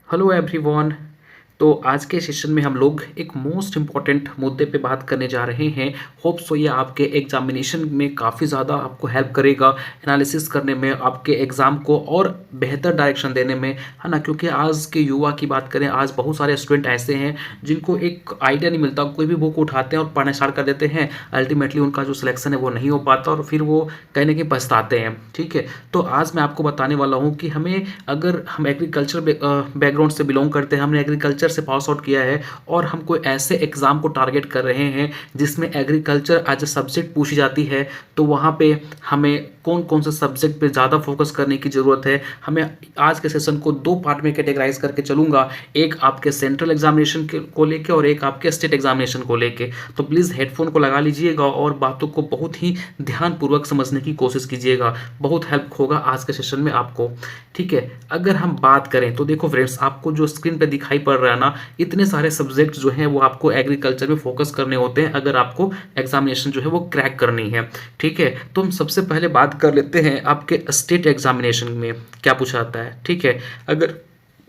Hello everyone. तो आज के सेशन में हम लोग एक मोस्ट इम्पॉर्टेंट मुद्दे पे बात करने जा रहे हैं। होप सो ये आपके एग्जामिनेशन में काफ़ी ज़्यादा आपको हेल्प करेगा एनालिसिस करने में, आपके एग्ज़ाम को और बेहतर डायरेक्शन देने में, है ना। क्योंकि आज के युवा की बात करें, आज बहुत सारे स्टूडेंट ऐसे हैं जिनको एक आइडिया नहीं मिलता, कोई भी बुक उठाते हैं और पढ़ना स्टार्ट कर देते हैं। अल्टीमेटली उनका जो सिलेक्शन है वो नहीं हो पाता और फिर वो कहीं ना कहीं पछताते हैं। ठीक है, तो आज मैं आपको बताने वाला हूँ कि हमें, अगर हम एग्रीकल्चर बैकग्राउंड से बिलोंग करते हैं, हमने एग्रीकल्चर से पास आउट किया है और हम कोई ऐसे एग्जाम को टारगेट कर रहे हैं जिसमें एग्रीकल्चर एज ए सब्जेक्ट पूछी जाती है, तो वहाँ पे हमें कौन कौन से सब्जेक्ट पे ज़्यादा फोकस करने की ज़रूरत है। हमें आज के सेशन को दो पार्ट में कैटेगराइज करके चलूँगा, एक आपके सेंट्रल एग्जामिनेशन को लेके और एक आपके स्टेट एग्जामिनेशन को लेके। तो प्लीज़ हेडफोन को लगा लीजिएगा और बातों को बहुत ही ध्यानपूर्वक समझने की कोशिश कीजिएगा, बहुत हेल्प होगा आज के सेशन में आपको। ठीक है, अगर हम बात करें तो देखो फ्रेंड्स, आपको जो स्क्रीन पे दिखाई पड़ रहा है ना, इतने सारे सब्जेक्ट जो हैं वो आपको एग्रीकल्चर में फोकस करने होते हैं अगर आपको एग्जामिनेशन जो है वो क्रैक करनी है। ठीक है, तो हम सबसे पहले बात कर लेते हैं आपके स्टेट एग्जामिनेशन में क्या पूछा जाता है। ठीक है, अगर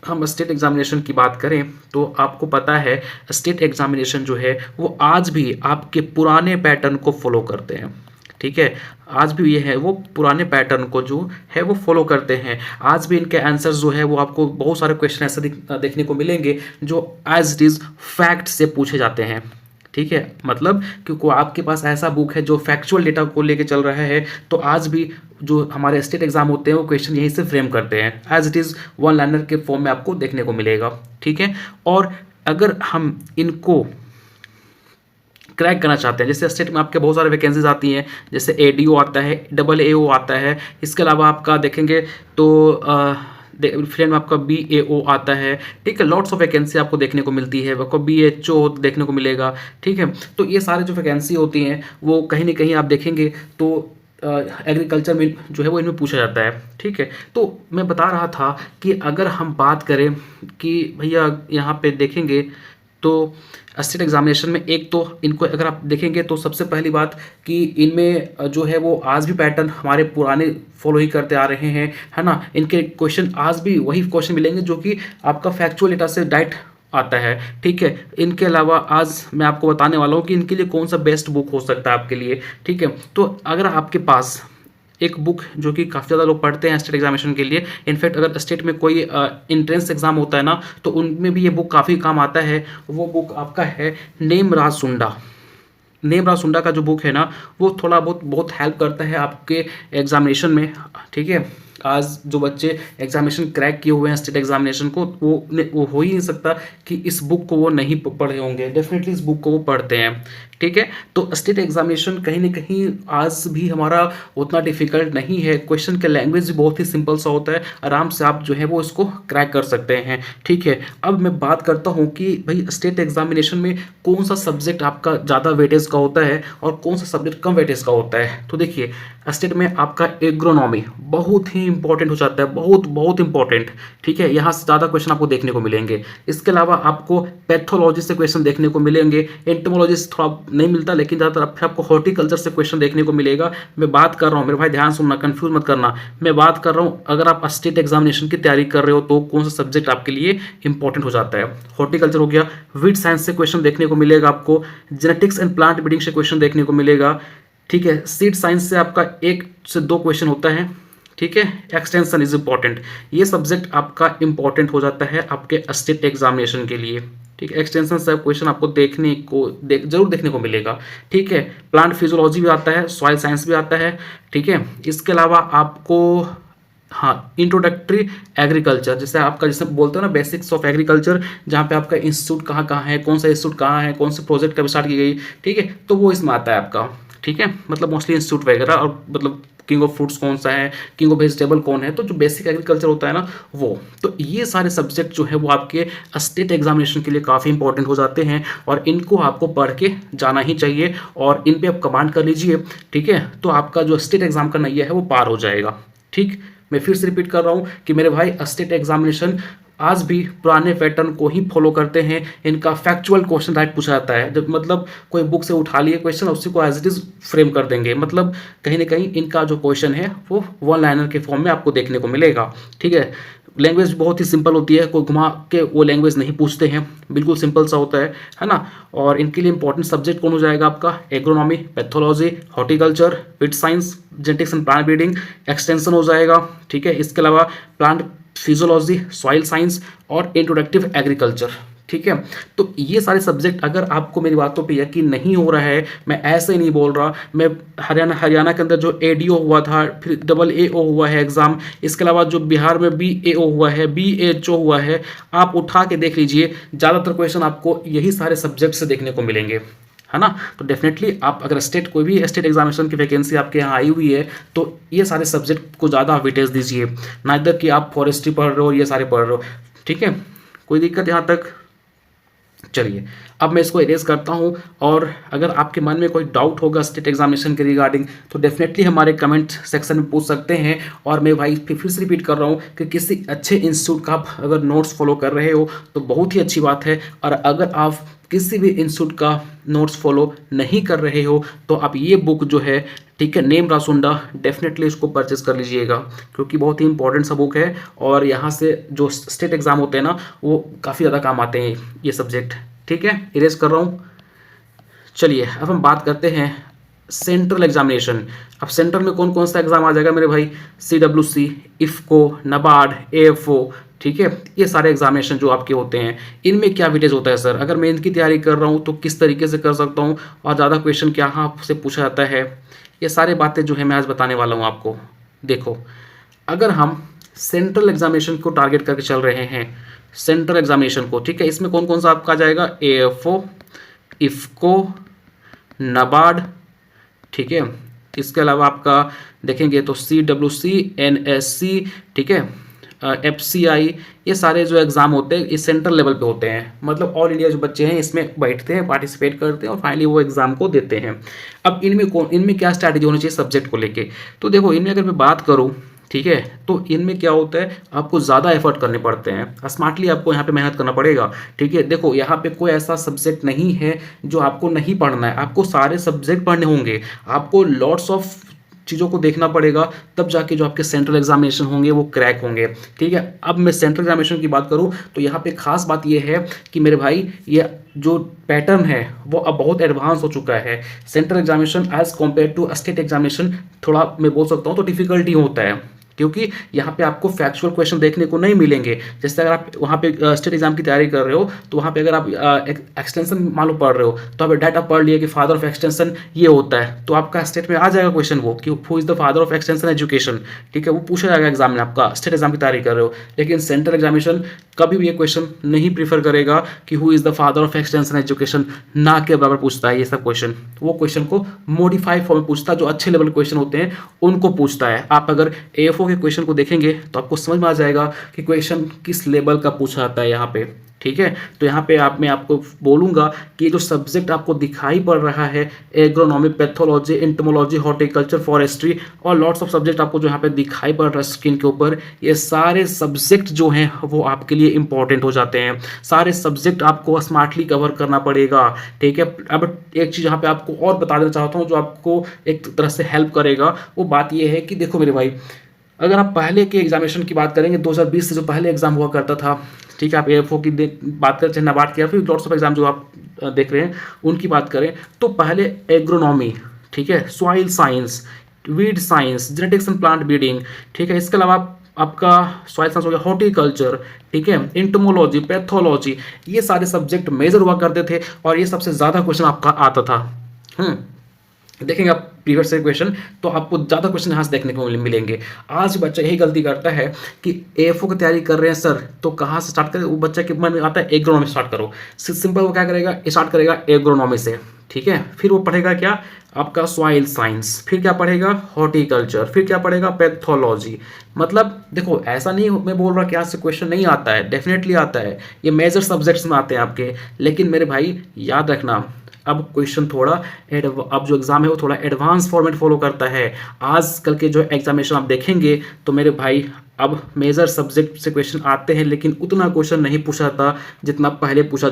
हम स्टेट एग्जामिनेशन की बात करें तो आपको पता है स्टेट एग्जामिनेशन जो है वो आज भी आपके पुराने पैटर्न को फॉलो करते हैं। ठीक है, आज भी ये है वो पुराने पैटर्न को जो है वो फॉलो करते हैं। आज भी इनके आंसर्स जो है वो आपको बहुत सारे क्वेश्चन ऐसे देखने को मिलेंगे जो एज इट इज़ फैक्ट से पूछे जाते हैं। ठीक है, मतलब क्योंकि आपके पास ऐसा बुक है जो फैक्चुअल डेटा को लेके चल रहा है, तो आज भी जो हमारे स्टेट एग्जाम होते हैं वो क्वेश्चन यहीं से फ्रेम करते हैं, as it is one liner के फॉर्म में आपको देखने को मिलेगा। ठीक है, और अगर हम इनको क्रैक करना चाहते हैं, जैसे स्टेट में आपके बहुत सारे वैकेंसीज आती हैं, जैसे एडीओ आता है, डबल एओ आता है, इसके अलावा आपका देखेंगे तो फिल्म में आपका बीएओ आता है। ठीक है, लॉट्स ऑफ वैकेंसी आपको देखने को मिलती है, आपको बीएचओ देखने को मिलेगा। ठीक है, तो ये सारे जो वैकेंसी होती हैं वो कहीं ना कहीं आप देखेंगे तो एग्रीकल्चर में जो है वो इनमें पूछा जाता है। ठीक है, तो मैं बता रहा था कि अगर हम बात करें कि भैया यहाँ पे देखेंगे तो स्टेट एग्जामिनेशन में, एक तो इनको अगर आप देखेंगे तो सबसे पहली बात कि इनमें जो है वो आज भी पैटर्न हमारे पुराने फॉलो ही करते आ रहे हैं, है ना। इनके क्वेश्चन आज भी वही क्वेश्चन मिलेंगे जो कि आपका फैक्चुअल डेटा से डायरेक्ट आता है। ठीक है, इनके अलावा आज मैं आपको बताने वाला हूँ कि इनके लिए कौन सा बेस्ट बुक हो सकता है आपके लिए। ठीक है, तो अगर आपके पास एक बुक जो कि काफ़ी ज़्यादा लोग पढ़ते हैं स्टेट एग्जामिनेशन के लिए, इनफैक्ट अगर स्टेट में कोई इंट्रेंस एग्जाम होता है ना तो उनमें भी ये बुक काफ़ी काम आता है। वो बुक आपका है नेमराज सुंडा। नेमराज सुंडा का जो बुक है ना वो थोड़ा बहुत हेल्प करता है आपके एग्जामिनेशन में। ठीक है, आज जो बच्चे एग्जामिनेशन क्रैक किए हुए हैं स्टेट एग्जामिनेशन को, वो हो ही नहीं सकता कि इस बुक को वो नहीं पढ़े होंगे, डेफिनेटली इस बुक को वो पढ़ते हैं। ठीक है, तो स्टेट एग्जामिनेशन कहीं ना कहीं आज भी हमारा उतना डिफिकल्ट नहीं है, क्वेश्चन का लैंग्वेज भी बहुत ही सिंपल सा होता है, आराम से आप जो है वो इसको क्रैक कर सकते हैं। ठीक है, अब मैं बात करता हूँ कि भाई स्टेट एग्जामिनेशन में कौन सा सब्जेक्ट आपका ज़्यादा वेटेज का होता है और कौन सा सब्जेक्ट कम वेटेज का होता है। तो देखिए, स्टेट में आपका एग्रोनॉमी बहुत ही इंपॉर्टेंट हो जाता है, बहुत बहुत इंपॉर्टेंट। ठीक है, यहाँ से ज़्यादा क्वेश्चन आपको देखने को मिलेंगे। इसके अलावा आपको पैथोलॉजी से क्वेश्चन देखने को मिलेंगे, एंटोमोलॉजी से थोड़ा नहीं मिलता, लेकिन ज़्यादातर फिर आपको हॉर्टिकल्चर से क्वेश्चन देखने को मिलेगा। मैं बात कर रहा हूँ, मेरे भाई ध्यान सुनना, कंफ्यूज मत करना, मैं बात कर रहा हूँ अगर आप स्टेट एग्जामिनेशन की तैयारी कर रहे हो तो कौन सा सब्जेक्ट आपके लिए इंपॉर्टेंट हो जाता है। हॉर्टिकल्चर हो गया, वीट साइंस से क्वेश्चन देखने को मिलेगा, आपको जेनेटिक्स एंड प्लांट ब्रीडिंग से क्वेश्चन देखने को मिलेगा। ठीक है, सीड साइंस से आपका 1 से 2 क्वेश्चन होता है। ठीक है, एक्सटेंशन इज इंपॉर्टेंट, ये सब्जेक्ट आपका इंपॉर्टेंट हो जाता है आपके स्टेट एग्जामिनेशन के लिए। ठीक है, एक्सटेंशन से क्वेश्चन आपको जरूर देखने को मिलेगा। ठीक है, प्लांट फिजियोलॉजी भी आता है, सॉइल साइंस भी आता है। ठीक है, इसके अलावा आपको हाँ इंट्रोडक्टरी एग्रीकल्चर, जैसे बोलते हो ना बेसिक्स ऑफ एग्रीकल्चर, जहाँ पे आपका इंस्टीट्यूट कहाँ कहाँ है, कौन सा इंस्टीट्यूट कहाँ है, कौन से प्रोजेक्ट कब स्टार्ट की गई। ठीक है, तो वो इसमें आता है आपका। ठीक है, मतलब मोस्टली इंस्टीट्यूट वगैरह, और मतलब किंग ऑफ फ्रूट्स कौन सा है, किंग ऑफ वेजिटेबल कौन है, तो जो बेसिक एग्रीकल्चर होता है ना वो, तो ये सारे सब्जेक्ट जो है वो आपके स्टेट एग्जामिनेशन के लिए काफ़ी इंपॉर्टेंट हो जाते हैं और इनको आपको पढ़ के जाना ही चाहिए और इन पे आप कमांड कर लीजिए। ठीक है, तो आपका जो स्टेट एग्जाम का नैया है वो पार हो जाएगा। ठीक, मैं फिर से रिपीट कर रहा हूँ कि मेरे भाई स्टेट एग्जामिनेशन आज भी पुराने पैटर्न को ही फॉलो करते हैं। इनका फैक्चुअल क्वेश्चन राइट पूछा जाता है, जब मतलब कोई बुक से उठा लिए क्वेश्चन उसी को एज इट इज फ्रेम कर देंगे, मतलब कहीं ना कहीं इनका जो क्वेश्चन है वो वन लाइनर के फॉर्म में आपको देखने को मिलेगा। ठीक है, लैंग्वेज बहुत ही सिंपल होती है, कोई घुमा के वो लैंग्वेज नहीं पूछते हैं, बिल्कुल सिंपल सा होता है ना। और इनके लिए इंपॉर्टेंट सब्जेक्ट कौन हो जाएगा आपका, agronomy, pathology, horticulture, pet science, genetics and plant breeding, extension हो जाएगा, ठीक है। इसके अलावा प्लांट फिजियोलॉजी, सॉइल साइंस और इंट्रोडक्टिव एग्रीकल्चर, ठीक है। तो ये सारे सब्जेक्ट, अगर आपको मेरी बातों पे यकीन नहीं हो रहा है, मैं ऐसे ही नहीं बोल रहा, मैं हरियाणा के अंदर जो एडीओ हुआ था, फिर डबल एओ हुआ है एग्ज़ाम, इसके अलावा जो बिहार में बीएओ हुआ है, बीएचओ हुआ है, आप उठा के देख लीजिए, ज़्यादातर क्वेश्चन आपको यही सारे सब्जेक्ट से देखने को मिलेंगे, है ना। तो डेफिनेटली आप अगर कोई भी स्टेट एग्जामिनेशन की वैकेंसी आपके यहाँ आई हुई है तो ये सारे सब्जेक्ट को ज़्यादा वेटेज दीजिए, ना इधर कि आप फॉरेस्ट्री पढ़ रहे हो, ये सारे पढ़ रहे हो, ठीक है। कोई दिक्कत यहाँ तक? चलिए अब मैं इसको इरेज करता हूँ, और अगर आपके मन में कोई डाउट होगा स्टेट एग्जामिनेशन के रिगार्डिंग तो डेफिनेटली हमारे कमेंट सेक्शन में पूछ सकते हैं। और मैं भाई फिर से रिपीट कर रहा हूँ कि किसी अच्छे इंस्टीट्यूट का आप अगर नोट्स फॉलो कर रहे हो तो बहुत ही अच्छी बात है, और अगर आप किसी भी इंस्टीट्यूट का नोट्स फॉलो नहीं कर रहे हो तो आप ये बुक जो है, ठीक है, नेम रासुंडा, डेफिनेटली इसको परचेस कर लीजिएगा, क्योंकि बहुत ही इंपॉर्टेंट सा बुक है, और यहाँ से जो स्टेट एग्ज़ाम होते हैं ना वो काफ़ी ज़्यादा काम आते हैं ये सब्जेक्ट, ठीक है। इरेज कर रहा हूँ। चलिए अब हम बात करते हैं सेंट्रल एग्जामिनेशन। अब सेंट्रल में कौन कौन सा एग्ज़ाम आ जाएगा मेरे भाई, CWC, इफ़को, नबार्ड, AFO, ठीक है। ये सारे एग्जामिनेशन जो आपके होते हैं, इनमें क्या वेटेज होता है सर, अगर मैं इनकी तैयारी कर रहा हूँ तो किस तरीके से कर सकता हूँ, और ज़्यादा क्वेश्चन क्या आपसे पूछा जाता है, ये सारे बातें जो है मैं आज बताने वाला हूँ आपको। देखो, अगर हम सेंट्रल एग्जामिनेशन को टारगेट करके चल रहे हैं, सेंट्रल एग्जामिनेशन को, ठीक है, इसमें कौन कौन सा आपका आ जाएगा, AFO, इफ़को, नबार्ड, ठीक है। इसके अलावा आपका देखेंगे तो CWC, NSC, ठीक है, FCI, ये सारे जो एग्ज़ाम होते हैं ये सेंट्रल लेवल पे होते हैं, मतलब ऑल इंडिया जो बच्चे हैं इसमें बैठते हैं, पार्टिसिपेट करते हैं और फाइनली वो एग्ज़ाम को देते हैं। अब इनमें क्या स्ट्रैटेजी होनी चाहिए सब्जेक्ट को लेके, तो देखो इनमें अगर मैं बात करूँ, ठीक है, तो इनमें क्या होता है, आपको ज़्यादा एफर्ट करने पड़ते हैं, स्मार्टली आपको यहाँ पे मेहनत करना पड़ेगा, ठीक है। देखो यहाँ पे कोई ऐसा सब्जेक्ट नहीं है जो आपको नहीं पढ़ना है, आपको सारे सब्जेक्ट पढ़ने होंगे, आपको लॉट्स ऑफ चीज़ों को देखना पड़ेगा, तब जाके जो आपके सेंट्रल एग्जामिनेशन होंगे वो क्रैक होंगे, ठीक है। अब मैं सेंट्रल एग्जामिनेशन की बात करूँ तो यहाँ पे खास बात ये है कि मेरे भाई ये जो पैटर्न है वो अब बहुत एडवांस हो चुका है। Central examination as compared to state examination थोड़ा मैं बोल सकता हूँ तो डिफिकल्टी होता है, क्योंकि यहाँ पे आपको फैक्चुअल क्वेश्चन देखने को नहीं मिलेंगे। जैसे अगर आप वहाँ पे स्टेट एग्जाम की तैयारी कर रहे हो तो वहाँ पे अगर आप एक्सटेंशन मालूम पढ़ रहे हो तो आप डाटा पढ़ लिए कि फादर ऑफ एक्सटेंशन ये होता है, तो आपका स्टेट में आ जाएगा क्वेश्चन वो कि who is the father of extension education, ठीक है, वो पूछा जाएगा एग्जाम में, आपका स्टेट एग्जाम की तैयारी कर रहे हो। लेकिन सेंट्रल एग्जामिनेशन कभी भी ये क्वेश्चन नहीं प्रीफर करेगा कि who is the father of extension education, ना के बराबर पूछता है ये सब क्वेश्चन, वो क्वेश्चन को मॉडिफाइड फॉर्म में पूछता है, जो अच्छे लेवल क्वेश्चन होते हैं उनको पूछता है। आप अगर AFO के क्वेश्चन को देखेंगे तो आपको समझ में आ जाएगा कि क्वेश्चन किस लेवल का पूछा जाता है यहाँ पे, ठीक है। तो यहाँ पे मैं आपको बोलूँगा कि जो सब्जेक्ट आपको दिखाई पड़ रहा है, agronomy, pathology, entomology, horticulture, forestry और लॉट्स ऑफ सब्जेक्ट आपको जो यहाँ पे दिखाई पड़ रहा है स्क्रीन के ऊपर, ये सारे सब्जेक्ट जो हैं वो आपके लिए इंपॉर्टेंट हो जाते हैं। सारे सब्जेक्ट आपको स्मार्टली कवर करना पड़ेगा, ठीक है। अब एक चीज़ यहाँ पे आपको और बता देना चाहता हूँ जो आपको एक तरह से हेल्प करेगा, वो बात ये है कि देखो मेरे भाई, अगर आप पहले के एग्जामिनेशन की बात करेंगे 2020 से जो पहले एग्जाम हुआ करता था, ठीक है, आप AFO की बात करें, चाहे नबार्ड की, या फिर लॉट्स ऑफ एग्जाम जो आप देख रहे हैं उनकी बात करें, तो पहले एग्रोनॉमी, ठीक है, soil science, weed science, genetics and plant breeding, ठीक है, इसके अलावा आपका सॉइल साइंस हो गया, हॉर्टिकल्चर, ठीक है, एंटोमोलॉजी, पैथोलॉजी, ये सारे सब्जेक्ट मेजर हुआ करते थे और ये सबसे ज़्यादा क्वेश्चन आपका आता था। देखेंगे आप प्रीवियस से क्वेश्चन तो आपको ज़्यादा क्वेश्चन यहाँ से देखने को मिलेंगे। आज बच्चा यही गलती करता है कि AFO की तैयारी कर रहे हैं सर, तो कहाँ से स्टार्ट करें, वो बच्चा के मन में आता है एग्रोनॉमी स्टार्ट करो, सिंपल वो क्या करेगा, स्टार्ट करेगा एग्रोनॉमी से, ठीक है, फिर वो पढ़ेगा क्या आपका सॉइल साइंस, फिर क्या पढ़ेगा हॉर्टिकल्चर, फिर क्या पढ़ेगा पैथोलॉजी। मतलब देखो ऐसा नहीं मैं बोल रहा कि यहाँ से क्वेश्चन नहीं आता है, डेफिनेटली आता है, ये मेजर सब्जेक्ट्स में आते हैं आपके, लेकिन मेरे भाई याद रखना अब क्वेश्चन थोड़ा अब जो एग्ज़ाम है वो थोड़ा एडवांस फॉर्मेट फॉलो करता है। आजकल के जो एग्जामिनेशन आप देखेंगे तो मेरे भाई अब मेजर सब्जेक्ट से क्वेश्चन आते हैं, लेकिन उतना क्वेश्चन नहीं पूछा था जितना पहले पूछा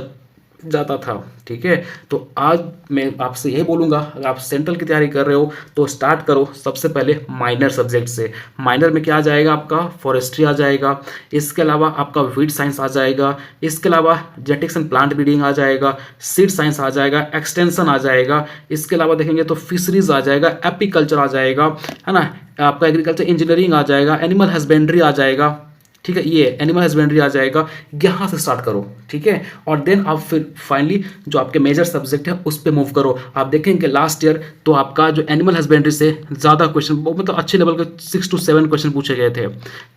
जाता था। ठीक है, तो आज मैं आपसे यही बोलूँगा, अगर आप सेंट्रल की तैयारी कर रहे हो तो स्टार्ट करो सबसे पहले माइनर सब्जेक्ट से। माइनर में क्या आ जाएगा आपका, फॉरेस्ट्री आ जाएगा, इसके अलावा आपका वीड साइंस आ जाएगा, इसके अलावा जेनेटिक्स एंड प्लांट ब्रीडिंग आ जाएगा, सीड साइंस आ जाएगा, एक्सटेंशन आ जाएगा, इसके अलावा देखेंगे तो फिशरीज आ जाएगा, एपीकल्चर आ जाएगा, है ना, आपका एग्रीकल्चर इंजीनियरिंग आ जाएगा, एनिमल हस्बेंड्री आ जाएगा। ठीक है, ये एनिमल हस्बेंड्री आ जाएगा, यहाँ से स्टार्ट करो। ठीक है, और देन आप फिर फाइनली जो आपके मेजर सब्जेक्ट है उस पर मूव करो। आप देखेंगे लास्ट ईयर तो आपका जो एनिमल हस्बेंड्री से ज़्यादा क्वेश्चन, मतलब अच्छे लेवल के 6 to 7 क्वेश्चन पूछे गए थे।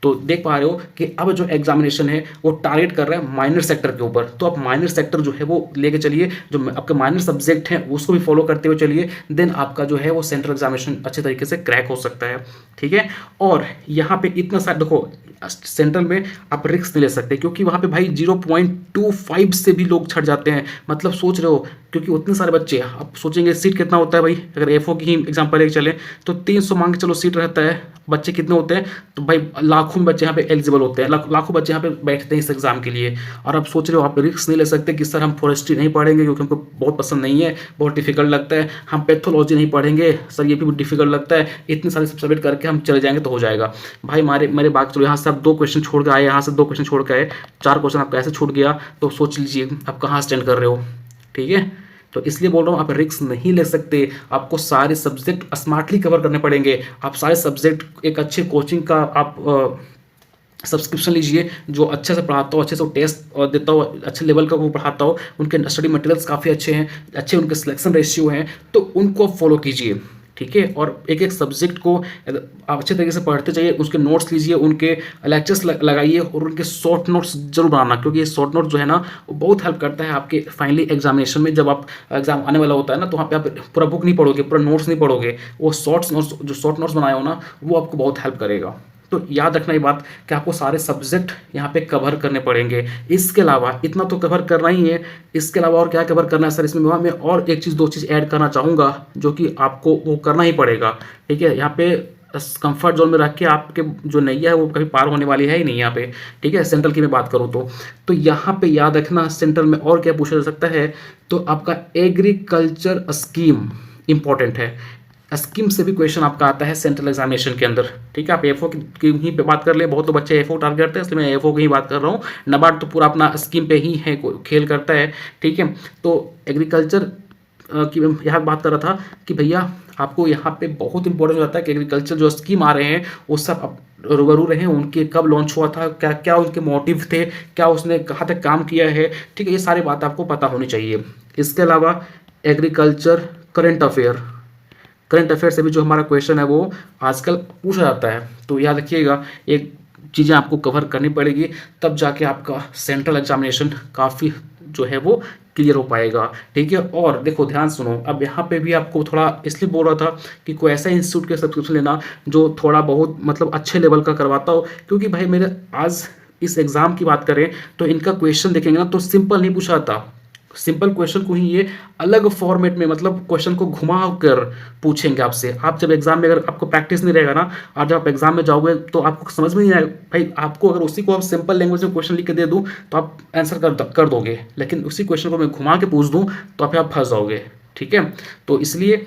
तो देख पा रहे हो कि अब जो एग्जामिनेशन है वो टारगेट कर रहा है माइनर सेक्टर के ऊपर। तो आप माइनर सेक्टर जो है वो लेके चलिए, जो आपके माइनर सब्जेक्ट हैं उसको भी फॉलो करते हुए चलिए, देन आपका जो है वो सेंट्रल एग्जामिनेशन अच्छे तरीके से क्रैक हो सकता है। ठीक है, और यहाँ पे इतना सारा देखो, सेंट्रल में आप रिस्क नहीं ले सकते क्योंकि वहाँ पे भाई 0.25 से भी लोग छट जाते हैं। मतलब सोच रहे हो, क्योंकि उतने सारे बच्चे, आप सोचेंगे सीट कितना होता है भाई, अगर एफओ की ही एग्जाम्पल लेके चले तो 300 मांग के चलो सीट रहता है, बच्चे कितने होते हैं, तो भाई लाखों में बच्चे यहाँ पे एलिजिबल होते हैं, लाखों बच्चे यहाँ पे बैठते हैं इस एग्जाम के लिए। और आप सोच रहे हो आप रिस्क नहीं ले सकते कि सर हम फॉरेस्ट्री नहीं पढ़ेंगे क्योंकि हमको बहुत पसंद नहीं है, बहुत डिफिकल्ट लगता है, हम पैथोलॉजी नहीं पढ़ेंगे सर ये भी डिफिकल्ट लगता है, इतने सारे सब्जेक्ट करके हम चले जाएंगे तो हो जाएगा। भाई मेरे बात चलो, यहाँ से आप 2 क्वेश्चन छोड़ के आए, यहाँ से 2 क्वेश्चन छोड़ के आए, 4 क्वेश्चन आपका ऐसे छूट गया, तो सोच लीजिए आप कहाँ स्टैंड कर रहे हो। ठीक है, तो इसलिए बोल रहा हूँ आप रिस्क नहीं ले सकते, आपको सारे सब्जेक्ट स्मार्टली कवर करने पड़ेंगे। आप सारे सब्जेक्ट एक अच्छे कोचिंग का आप सब्सक्रिप्शन लीजिए जो अच्छे से पढ़ाता हो, अच्छे से टेस्ट देता हो, अच्छे लेवल का वो पढ़ाता हो, उनके स्टडी मटेरियल्स काफ़ी अच्छे हैं, अच्छे उनके सिलेक्शन रेशियो हैं, तो उनको फॉलो कीजिए। ठीक है, और एक एक सब्जेक्ट को आप अच्छे तरीके से पढ़ते जाइए, उसके नोट्स लीजिए, उनके लेक्चर्स लगाइए और उनके शॉर्ट नोट्स जरूर बनाना, क्योंकि ये शॉर्ट नोट जो है ना वो बहुत हेल्प करता है आपके फाइनली एग्जामिनेशन में। जब आप एग्जाम आने वाला होता है ना तो वहाँ पे आप पूरा बुक नहीं पढ़ोगे, पूरा नोट्स नहीं पढ़ोगे, वो शॉर्ट्स नोट्स जो शॉर्ट नोट्स बनाए हो ना वो आपको बहुत हेल्प करेगा। तो याद रखना ये बात कि आपको सारे सब्जेक्ट यहाँ पे कवर करने पड़ेंगे। इसके अलावा इतना तो कवर करना ही है, इसके अलावा और क्या कवर करना है सर इसमें, मैं और एक चीज़ 2 चीज़ ऐड करना चाहूँगा जो कि आपको वो करना ही पड़ेगा। ठीक है, यहाँ पे कंफर्ट जोन में रख के आपके जो नैया है वो कभी पार होने वाली है ही नहीं यहाँ पे। ठीक है, सेंट्रल की मैं बात करूँ तो यहाँ पे याद रखना सेंट्रल में और क्या पूछा जा सकता है, तो आपका एग्रीकल्चर स्कीम इंपॉर्टेंट है। स्कीम से भी क्वेश्चन आपका आता है सेंट्रल एग्जामिनेशन के अंदर। ठीक है, आप एफओ की ही पे बात कर ले, बहुत तो बच्चे एफओ टारगेट करते हैं, इसलिए मैं एफओ की ही बात कर रहा हूँ। नबार्ड तो पूरा अपना स्कीम पे ही है, खेल करता है। ठीक है, तो एग्रीकल्चर की मैं यहाँ बात कर रहा था कि भैया आपको यहाँ पे बहुत इंपॉर्टेंट हो जाता है कि एग्रीकल्चर जो स्कीम आ रहे हैं वो सब आप रूबरू रहें, उनके कब लॉन्च हुआ था, क्या क्या उनके मोटिव थे, क्या उसने कहाँ तक काम किया है। ठीक है, ये सारी बात आपको पता होनी चाहिए। इसके अलावा एग्रीकल्चर करंट अफेयर से भी जो हमारा क्वेश्चन है वो आजकल पूछा जाता है, तो याद रखिएगा एक चीज़ें आपको कवर करनी पड़ेगी, तब जाके आपका सेंट्रल एग्जामिनेशन काफ़ी जो है वो क्लियर हो पाएगा। ठीक है, और देखो ध्यान सुनो, अब यहाँ पे भी आपको थोड़ा इसलिए बोल रहा था कि कोई ऐसा इंस्टीट्यूट के सब्सक्रिप्शन लेना जो थोड़ा बहुत मतलब अच्छे लेवल का करवाता हो, क्योंकि भाई मेरे आज इस एग्ज़ाम की बात करें तो इनका क्वेश्चन देखेंगे ना तो सिंपल नहीं पूछा जाता, सिंपल क्वेश्चन को ही ये अलग फॉर्मेट में, मतलब क्वेश्चन को घुमा कर पूछेंगे आपसे। आप जब एग्जाम में अगर आपको प्रैक्टिस नहीं रहेगा ना, और जब आप एग्जाम में जाओगे तो आपको समझ में नहीं आएगा। भाई आपको अगर उसी को आप सिंपल लैंग्वेज में क्वेश्चन लिख के दे दूँ तो आप आंसर कर दोगे, लेकिन उसी क्वेश्चन को मैं घुमा के पूछ दूँ तो आप फंस जाओगे। ठीक है, तो इसलिए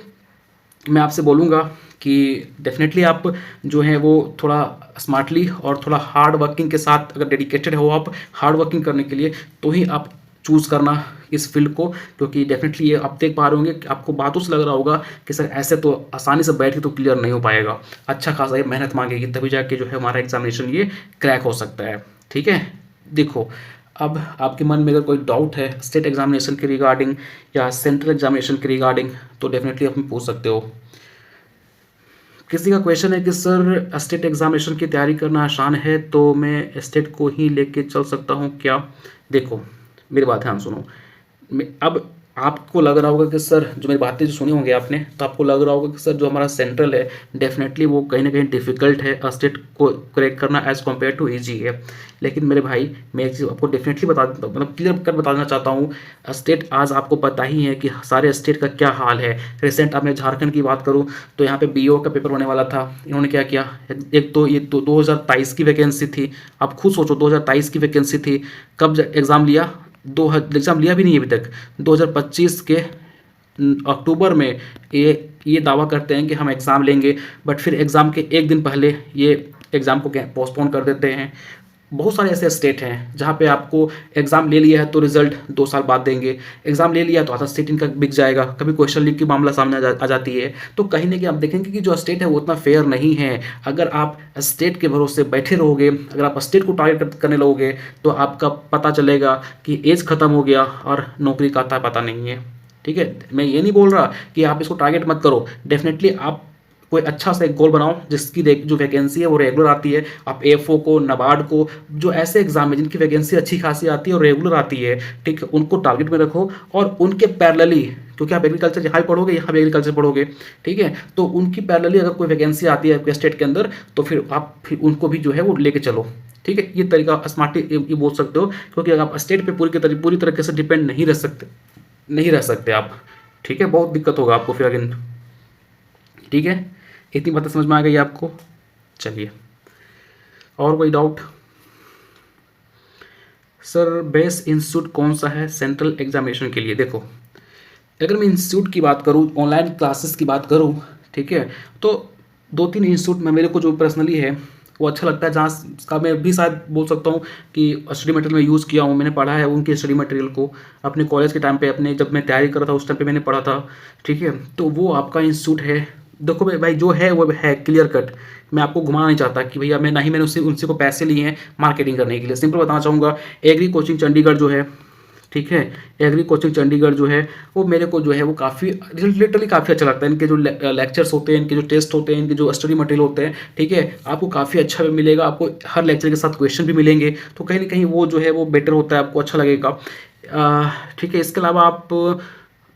मैं आपसे बोलूँगा कि डेफिनेटली आप जो है वो थोड़ा स्मार्टली और थोड़ा हार्ड वर्किंग के साथ, अगर डेडिकेटेड हो आप हार्ड वर्किंग करने के लिए, तो ही आप चूज़ करना इस फील्ड को, क्योंकि डेफिनेटली ये आप देख पा रहे होंगे कि आपको बातों से लग रहा होगा कि सर ऐसे तो आसानी से बैठ के तो क्लियर नहीं हो पाएगा, अच्छा खासा ये मेहनत मांगेगी तभी जाके जो है हमारा एग्जामिनेशन ये क्रैक हो सकता है। ठीक है, देखो अब आपके मन में अगर कोई डाउट है स्टेट एग्जामिनेशन के रिगार्डिंग या सेंट्रल एग्जामिनेशन के रिगार्डिंग तो डेफिनेटली आप पूछ सकते हो। किसी का क्वेश्चन है कि सर स्टेट एग्जामिनेशन की तैयारी करना आसान है तो मैं स्टेट को ही लेके चल सकता हूँ क्या? देखो मेरी बात ध्यान सुनो, अब आपको लग रहा होगा कि सर जो मेरी बातें जो सुनी होंगी आपने, तो आपको लग रहा होगा कि सर जो हमारा सेंट्रल है डेफिनेटली वो कहीं ना कहीं डिफिकल्ट है स्टेट को क्रैक करना एज़ कम्पेयर टू ईजी है। लेकिन मेरे भाई मैं एक चीज़ आपको डेफिनेटली मतलब क्लियर कर बताना चाहता हूँ, स्टेट आज आपको पता ही है कि सारे स्टेट का क्या हाल है। रिसेंट अब मैं झारखंड की बात करूँ तो यहाँ पे बीओ का पेपर होने वाला था, इन्होंने क्या किया, एक तो ये 2023 की वैकेंसी थी, आप खुद सोचो 2023 की वैकेंसी थी, कब एग्ज़ाम लिया दो एग्ज़ाम लिया भी नहीं है अभी तक। 2025 के अक्टूबर में ये दावा करते हैं कि हम एग्ज़ाम लेंगे, बट फिर एग्ज़ाम के एक दिन पहले ये एग्ज़ाम को पोस्टपोन कर देते हैं। बहुत सारे ऐसे स्टेट हैं जहाँ पे आपको एग्ज़ाम ले लिया है तो रिजल्ट 2 साल बाद देंगे, एग्ज़ाम ले लिया तो आधा स्टेट इनका बिक जाएगा, कभी क्वेश्चन लीक की मामला सामने आ जाती है। तो कहीं ना कहीं आप देखेंगे कि जो स्टेट है वो उतना फेयर नहीं है। अगर आप स्टेट के भरोसे बैठे रहोगे, अगर आप स्टेट को टारगेट करने लगोगे, तो आपका पता चलेगा कि एज ख़त्म हो गया और नौकरी का आता पता नहीं है। ठीक है, मैं ये नहीं बोल रहा कि आप इसको टारगेट मत करो, डेफिनेटली आप कोई अच्छा सा एक गोल बनाओ जिसकी जो वैकेंसी है वो रेगुलर आती है। आप एएफओ को, नाबार्ड को, जो ऐसे एग्जाम है जिनकी वैकेंसी अच्छी खासी आती है और रेगुलर आती है, ठीक है, उनको टारगेट में रखो और उनके पैरेलली, क्योंकि आप एग्रीकल्चर यहाँ भी पढ़ोगे, यहाँ भी एग्रीकल्चर पढ़ोगे, ठीक है, तो उनकी पैरेलली अगर कोई वैकेंसी आती है आपके स्टेट के अंदर, तो फिर आप फिर उनको भी जो है वो लेके चलो। ठीक है, ये तरीका स्मार्ट ये बोल सकते हो, क्योंकि अगर आप स्टेट पे पूरी तरीके से डिपेंड नहीं रह सकते आप। ठीक है, बहुत दिक्कत होगा आपको फिर अगेन। ठीक है, इतनी बातें समझ में आ गई आपको? चलिए, और कोई डाउट? सर बेस्ट इंस्टीट्यूट कौन सा है सेंट्रल एग्जामिनेशन के लिए? देखो, अगर मैं इंस्टीट्यूट की बात करूँ, ऑनलाइन क्लासेस की बात करूँ, ठीक है, तो 2-3 इंस्टीट्यूट में मेरे को जो पर्सनली है वो अच्छा लगता है, जहाँ का मैं भी शायद बोल सकता हूँ कि स्टडी मटेरियल में यूज़ किया हूँ, मैंने पढ़ा है उनके स्टडी मटेरियल को अपने कॉलेज के टाइम पे, अपने जब मैं तैयारी कर रहा था उस टाइम पे मैंने पढ़ा था। ठीक है, तो वो आपका इंस्टीट्यूट है। देखो भाई जो है वो है क्लियर कट, मैं आपको घुमाना नहीं चाहता कि भैया मैं मैंने उससे उनसे को पैसे लिए हैं मार्केटिंग करने के लिए। सिंपल बताना चाहूँगा, एग्री कोचिंग चंडीगढ़ जो है, ठीक है, एग्री कोचिंग चंडीगढ़ जो है वो मेरे को जो है वो काफ़ी लिटरली काफ़ी अच्छा लगता है। इनके जो लेक्चर्स होते हैं, इनके जो टेस्ट होते हैं, इनके जो स्टडी मटेरियल होते हैं, ठीक है, आपको काफ़ी अच्छा मिलेगा, आपको हर लेक्चर के साथ क्वेश्चन भी मिलेंगे, तो कहीं ना कहीं वो जो है वो बेटर होता है, आपको अच्छा लगेगा। ठीक है, इसके अलावा आप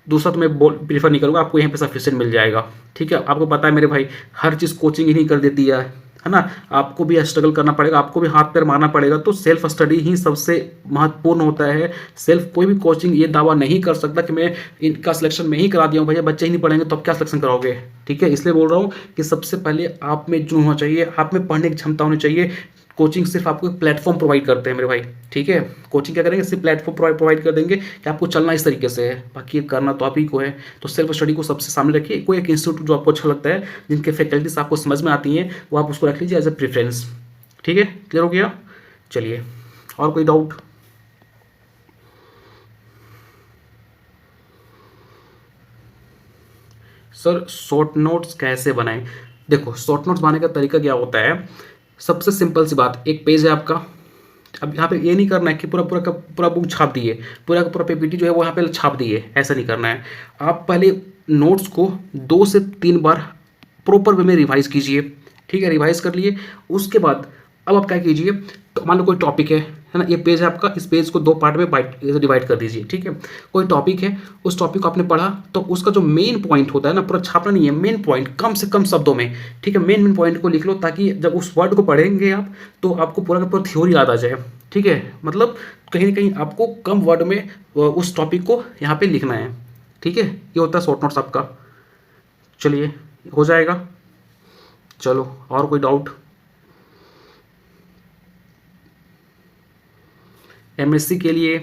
दूसरा तो मैं प्रीफर नहीं करूँगा, आपको यहाँ पे सफिशिएंट मिल जाएगा। ठीक है, आपको पता है मेरे भाई, हर चीज़ कोचिंग ही नहीं कर देती है ना, आपको भी स्ट्रगल करना पड़ेगा, आपको भी हाथ पैर मारना पड़ेगा। तो सेल्फ स्टडी ही सबसे महत्वपूर्ण होता है। सेल्फ कोई भी कोचिंग ये दावा नहीं कर सकता कि मैं इनका सिलेक्शन में ही करा दिया हूँ, भैया बच्चे ही नहीं पढ़ेंगे तो आप क्या सिलेक्शन कराओगे। ठीक है, इसलिए बोल रहा हूँ कि सबसे पहले आप में जो होना चाहिए, आप में पढ़ने की क्षमता होनी चाहिए। कोचिंग सिर्फ आपको एक प्लेटफॉर्म प्रोवाइड करते हैं मेरे भाई। ठीक है, कोचिंग क्या करेंगे, सिर्फ प्लेटफॉर्म प्रोवाइड कर देंगे कि आपको चलना इस तरीके से है, बाकी करना तो आप ही को है। तो सेल्फ स्टडी को सबसे सामने रखिए। कोई एक इंस्टीट्यूट जो आपको अच्छा लगता है, जिनके फैकल्टीज आपको समझ में आती हैं, वो आप उसको रख लीजिए एज ए प्रेफरेंस। ठीक है, क्लियर हो गया? चलिए, और कोई डाउट? सर शॉर्ट नोट्स कैसे बनाएं? देखो, शॉर्ट नोट्स बनाने का तरीका क्या होता है, सबसे सिंपल सी बात, एक पेज है आपका, अब यहाँ पे ये नहीं करना है कि पूरा पूरा का पूरा बुक छाप दिए, पूरा का पूरा पीपीटी जो है वो यहाँ पे छाप दिए, ऐसा नहीं करना है। आप पहले नोट्स को 2 से 3 बार प्रॉपर वे में रिवाइज कीजिए। ठीक है, रिवाइज कर लिए, उसके बाद अब आप क्या कीजिए, तो मान लो कोई टॉपिक है ना, ये पेज है आपका, इस पेज को 2 पार्ट में डिवाइड कर दीजिए। ठीक है, कोई टॉपिक है, उस टॉपिक को आपने पढ़ा, तो उसका जो मेन पॉइंट होता है ना, पूरा छापना नहीं है, मेन पॉइंट कम से कम शब्दों में, ठीक है, मेन पॉइंट को लिख लो, ताकि जब उस वर्ड को पढ़ेंगे आप तो आपको पूरा का पूरा थ्योरी याद आ जाए। ठीक है, मतलब कहीं ना कहीं आपको कम वर्ड में उस टॉपिक को यहाँ पे लिखना है। ठीक है, ये होता है शॉर्ट नोट्स आपका। चलिए, हो जाएगा। चलो, और कोई डाउट? एमएससी के लिए,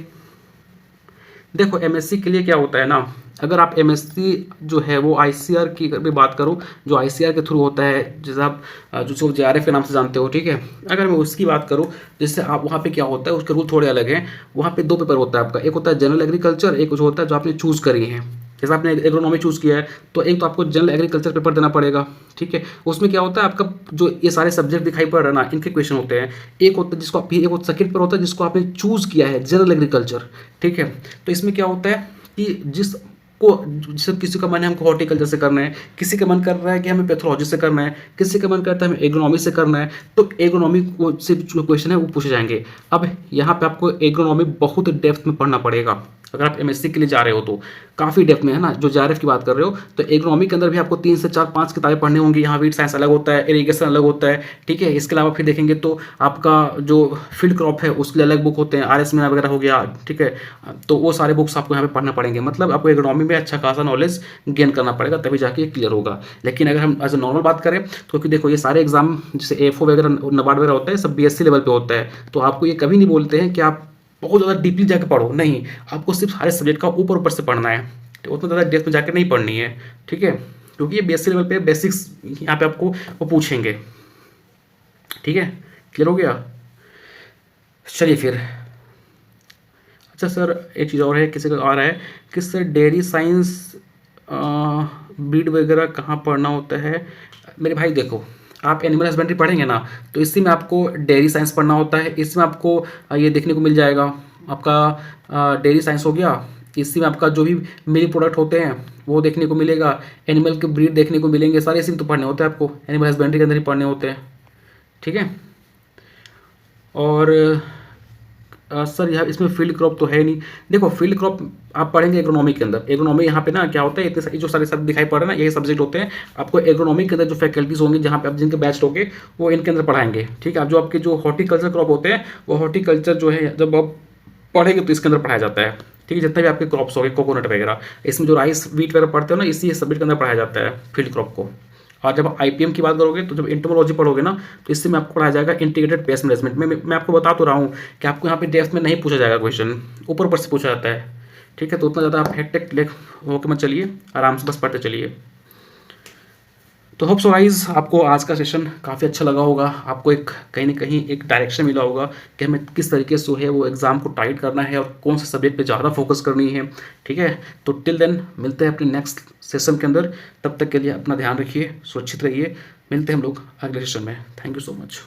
देखो एमएससी के लिए क्या होता है ना, अगर आप एमएससी जो है वो आईसीआर की भी बात करूं, जो आईसीआर के थ्रू होता है, जैसे आप जिसको जेआरएफ के नाम से जानते हो, ठीक है, अगर मैं उसकी बात करूं, जैसे आप वहाँ पे क्या होता है, उसके रूल थोड़े अलग हैं। वहाँ पे 2 पेपर होता है आपका, एक होता है जनरल एग्रीकल्चर, एक जो होता है जो आपने चूज़ करी है। जैसे आपने एग्रोनॉमी चूज़ किया है, तो एक तो आपको जनरल एग्रीकल्चर पेपर देना पड़ेगा। ठीक है, उसमें क्या होता है, आपका जो ये सारे सब्जेक्ट दिखाई पड़ रहा है ना, इनके क्वेश्चन होते हैं। एक होता है जिसको एक सेकंड पेपर होता है जिसको आपने चूज़ किया है, जनरल एग्रीकल्चर। ठीक है, तो इसमें क्या होता है कि जैसे किसी का मन है हमको हॉर्टिकल्चर से करना है, किसी का मन कर रहा है कि हमें पैथोलॉजी से करना है, किसी का मन करता है हमें एग्रोनॉमी से करना है, तो एग्रोनॉमी को से जो क्वेश्चन है वो पूछे जाएंगे। अब यहाँ पे आपको एग्रोनॉमी बहुत डेप्थ में पढ़ना पड़ेगा। अगर आप एमएससी के लिए जा रहे हो तो काफ़ी डेप्थ में है ना, जो जेआरएफ की बात कर रहे हो, तो एग्रोनॉमी के अंदर भी आपको 3 से 4-5 किताबें पढ़नी होंगी। यहाँ वीट साइंस अलग होता है, इरीगेशन अलग होता है। ठीक है, इसके अलावा फिर देखेंगे तो आपका जो फील्ड क्रॉप है उसके लिए अलग बुक होते हैं, आरएस मीना वगैरह हो गया। ठीक है, तो वो सारे बुक्स आपको यहाँ पे पढ़ना पड़ेंगे, मतलब आपको एग्रोनॉमी में अच्छा खासा नॉलेज गेन करना पड़ेगा, तभी जाके क्लियर होगा। लेकिन अगर हम एज ए नॉर्मल बात करें, तो क्योंकि देखो ये सारे एग्जाम जैसे एफओ वगैरह, नाबार्ड वगैरह होता है, सब बीएससी लेवल पे होता है, तो आपको ये कभी नहीं बोलते हैं कि आप बहुत ज़्यादा डीपली जाके पढ़ो, नहीं, आपको सिर्फ सारे सब्जेक्ट का ऊपर ऊपर से पढ़ना है, तो उतना ज़्यादा डेप्थ में जाकर नहीं पढ़नी है, ठीक है, क्योंकि ये बेसिक लेवल पे बेसिक्स यहाँ पे आपको वो पूछेंगे, ठीक है, क्लियर हो गया। चलिए फिर, अच्छा सर एक चीज़ और है, किसी का आ रहा है कि सर डेयरी साइंस ब्रीड वगैरह कहाँ पढ़ना होता है। मेरे भाई देखो, आप एनिमल हस्बेंड्री पढ़ेंगे ना, तो इसी में आपको डेयरी साइंस पढ़ना होता है, इसमें आपको ये देखने को मिल जाएगा, आपका डेयरी साइंस हो गया, इसी में आपका जो भी मिल्क प्रोडक्ट होते हैं वो देखने को मिलेगा, एनिमल के ब्रीड देखने को मिलेंगे, सारे इसी में तो पढ़ने होते हैं आपको, एनिमल हस्बेंड्री के अंदर ही पढ़ने होते हैं, ठीक है। और सर यहाँ इसमें फील्ड क्रॉप तो है नहीं, देखो फील्ड क्रॉप आप पढ़ेंगे एग्रोनॉमी के अंदर, एग्रोनॉमी यहाँ पे ना क्या होता है, इतने जो सारे सब दिखाई पड़ रहे हैं ना, यही सब्जेक्ट होते हैं, आपको एग्रोनॉमी के अंदर जो फैकल्टीज होंगी जहाँ पे आप जिनके बैच होंगे वो इनके अंदर पढ़ाएंगे, ठीक है। आप जो आपके जो हॉर्टिकल्चर क्रॉप होते हैं वो हॉर्टिकल्चर जो है जब आप पढ़ेंगे तो इसके अंदर पढ़ाया जाता है, ठीक है, जितने भी आपके क्रॉप्स हो गए कोकोनट वगैरह, इसमें जो राइस वीट वगैरह पढ़ते हो ना, इसी सब्जेक्ट के अंदर पढ़ाया जाता है फील्ड क्रॉप को। और जब आईपीएम की बात करोगे तो जब एंटोमोलॉजी पढ़ोगे ना, तो इससे में आपको पढ़ाया जाएगा इंटीग्रेटेड पेस्ट मैनेजमेंट में। मैं आपको बता तो रहा हूँ कि आपको यहाँ पे डेप्थ में नहीं पूछा जाएगा क्वेश्चन, ऊपर ऊपर से पूछा जाता है, ठीक है। तो उतना ज़्यादा आप हेक्टिक होकर मत चलिए, आराम से बस पढ़ते चलिए। तो होप सो गाइस आपको आज का सेशन काफ़ी अच्छा लगा होगा, आपको एक कहीं ना कहीं एक डायरेक्शन मिला होगा कि हमें किस तरीके से जो है वो एग्ज़ाम को टाइट करना है और कौन से सब्जेक्ट पे ज़्यादा फोकस करनी है, ठीक है। तो टिल देन मिलते हैं अपने नेक्स्ट सेशन के अंदर, तब तक के लिए अपना ध्यान रखिए, सुरक्षित रहिए, मिलते हैं हम लोग अगले सेशन में। Thank you so much.